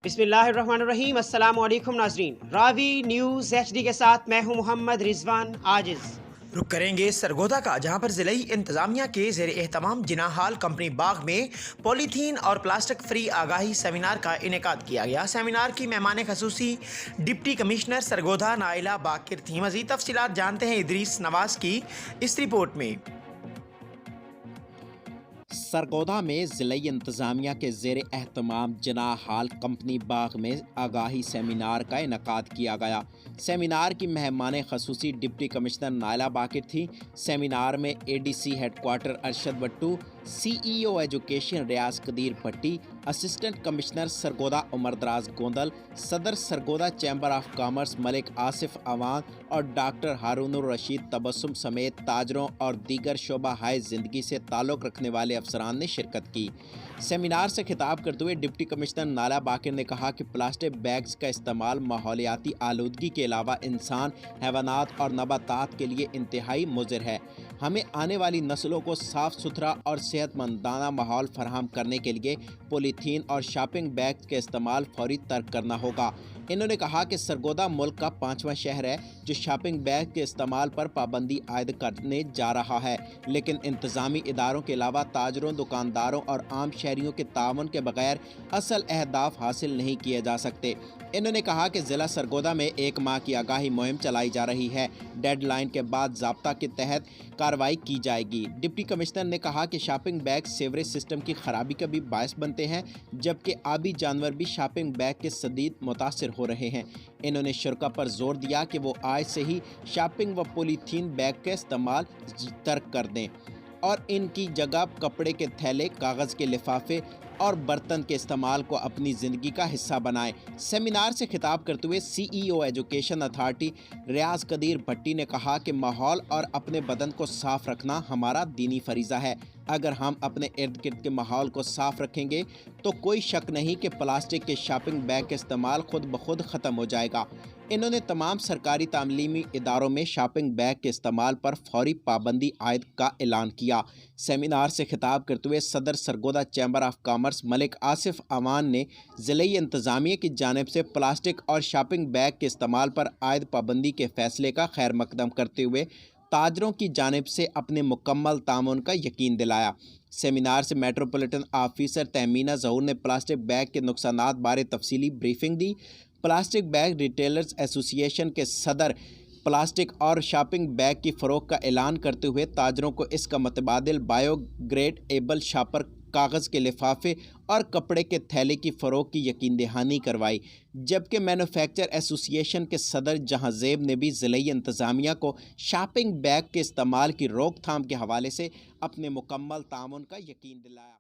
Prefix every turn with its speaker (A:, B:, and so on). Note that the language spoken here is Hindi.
A: बिस्मिल्लाहिर्रहमानिर्रहीम। अस्सलाम वालेकुम नाज़रीन। रावी न्यूज़ HD के साथ मैं हूं मोहम्मद रिजवान आजिज़।
B: रुक करेंगे सरगोदा का, जहां पर ज़िले इंतजामिया के ज़ेर एहतमाम जिना हाल कंपनी बाग में पॉलीथीन और प्लास्टिक फ्री आगाही सेमिनार का इनेकाद किया गया। सेमिनार की मेहमान खसूसी डिप्टी कमिश्नर सरगोदा नाइला बाकिर थी। मज़ीद तफसीलात जानते हैं इदरीस नवाज की इस रिपोर्ट में।
C: सरगोदा में ज़िले इंतज़ामिया के ज़ेर एहतमाम जिना हाल कंपनी बाग में आगाही सेमिनार का इनकाद किया गया। सेमिनार की मेहमान खसूसी डिप्टी कमिश्नर नाइला बाकिर थी। सेमिनार में ADC headquarter Arshad Bhattu, CEO education Riyaz Qadir Bhatti, assistant commissioner Sargodha Umar Daraz Gondal, सदर Sargodha chamber of commerce Malik Asif Awan और डॉक्टर हारूनुर रशीद तबस्सुम समेत ताजरों और दीगर शोबा हाय ज़िंदगी से ताल्लुक़ रखने वाले अफसरान ने शिरकत की। सेमिनार से खिताब करते हुए डिप्टी कमिश्नर नाइला बाकिर ने कहा कि प्लास्टिक बैग्स का इस्तेमाल माहौलियाती आलूदगी के अलावा इंसान, हैवानात और नबातात के लिए इंतहाई मुज़िर है। हमें आने वाली नस्लों को साफ़ सुथरा और सेहतमंदाना माहौल फराहम करने के लिए पॉलीथीन और शॉपिंग बैग के इस्तेमाल फौरी तर्क करना होगा। इन्होंने कहा कि सरगोदा मुल्क का 5वां शहर है जो शॉपिंग बैग के इस्तेमाल पर पाबंदी आयद करने जा रहा है, लेकिन इंतज़ामी इदारों के अलावा ताजरों, दुकानदारों और आम शहरियों के तावन के बगैर असल अहदाफ हासिल नहीं किए जा सकते। इन्होंने कहा कि ज़िला सरगोदा में 1 माह की आगाही मुहिम चलाई जा रही है। डेडलाइन के बाद ज़ाब्ता के तहत कार्रवाई की जाएगी। डिप्टी कमिश्नर ने कहा कि शॉपिंग बैग सीवरेज सिस्टम की खराबी का भी बायस बनते हैं, जबकि आबी जानवर भी शॉपिंग बैग के शदीद मुतासिर हो रहे हैं। इन्होंने शुरा पर जोर दिया कि वो आज से ही शॉपिंग व पॉलीथीन बैग का इस्तेमाल तर्क कर दें और इनकी जगह कपड़े के थैले, कागज़ के लिफाफे और बर्तन के इस्तेमाल को अपनी ज़िंदगी का हिस्सा बनाएं। सेमिनार से खिताब करते हुए CEO एजुकेशन अथॉरिटी रियाज कदीर भट्टी ने कहा कि माहौल और अपने बदन को साफ़ रखना हमारा दीनी फरीज़ा है। अगर हम अपने इर्द गिर्द के माहौल को साफ़ रखेंगे तो कोई शक नहीं कि प्लास्टिक के शॉपिंग बैग का इस्तेमाल खुद ब खुद ख़त्म हो जाएगा। इन्होंने तमाम सरकारी तालीमी इदारों में शॉपिंग बैग के इस्तेमाल पर फौरी पाबंदी आयद का ऐलान किया। सेमिनार से खिताब करते हुए सदर Sargodha chamber of commerce Malik Asif Awan ने ज़िले इंतज़ामिया की जानिब से प्लास्टिक और शॉपिंग बैग के इस्तेमाल पर आयद पाबंदी के फ़ैसले का खैर मकदम करते हुए ताजरों की जानिब से अपने मुकम्मल तामुन का यकीन दिलाया। सेमिनार से मेट्रोपॉलिटन ऑफिसर तहमीना ज़हूर ने प्लास्टिक बैग के नुकसानात बारे तफसीली ब्रीफिंग दी। प्लास्टिक बैग रिटेलर्स एसोसिएशन के सदर प्लास्टिक और शॉपिंग बैग की फ़रोग का ऐलान करते हुए ताजरों को इसका मुतबादिल बायोग्रेडेबल शॉपर, कागज़ के लिफाफे और कपड़े के थैले की फ़रोग की यकीन दहानी करवाई। जबकि मैन्युफैक्चर एसोसिएशन के सदर जहांज़ेब ने भी ज़िले इंतज़ामिया को शॉपिंग बैग के इस्तेमाल की रोकथाम के हवाले से अपने मुकम्मल तामुन का यकीन दिलाया।